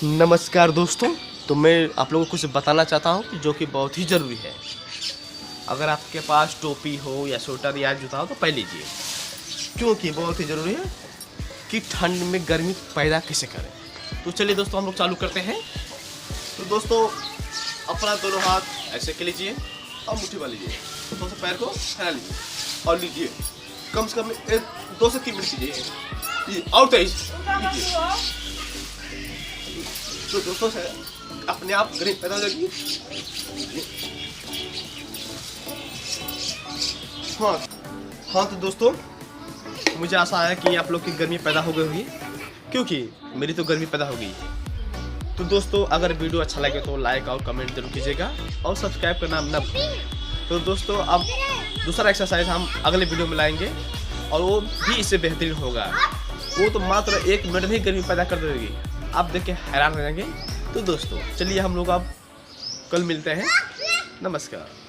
नमस्कार दोस्तों, तो मैं आप लोगों को कुछ बताना चाहता हूँ जो कि बहुत ही ज़रूरी है। अगर आपके पास टोपी हो या स्वेटर या जूता हो तो पहन लीजिए, क्योंकि बहुत ही ज़रूरी है कि ठंड में गर्मी पैदा कैसे करें। तो चलिए दोस्तों, हम लोग चालू करते हैं। तो दोस्तों, अपना दोनों हाथ ऐसे कर लीजिए और मुट्ठी बांध लीजिए। तो थोड़ा सा पैर को फैला लीजिए और लीजिए, कम से कम 2 से 3 मिनट कीजिए और तेज लीजिए। तो दोस्तों से अपने आप गर्मी पैदा हो जाएगी। हाँ तो दोस्तों, मुझे आशा है कि आप लोग की गर्मी पैदा हो गई होगी, क्योंकि मेरी तो गर्मी पैदा हो गई है। तो दोस्तों, अगर वीडियो अच्छा लगे तो लाइक और कमेंट जरूर कीजिएगा और सब्सक्राइब करना न भूलें। तो दोस्तों, अब दूसरा एक्सरसाइज हम अगले वीडियो में लाएंगे और वो भी इससे बेहतरीन होगा। वो तो मात्र 1 मिनट में ही गर्मी पैदा कर देगी, आप देख के हैरान हो जाएंगे। तो दोस्तों चलिए, हम लोग अब कल मिलते हैं। नमस्कार।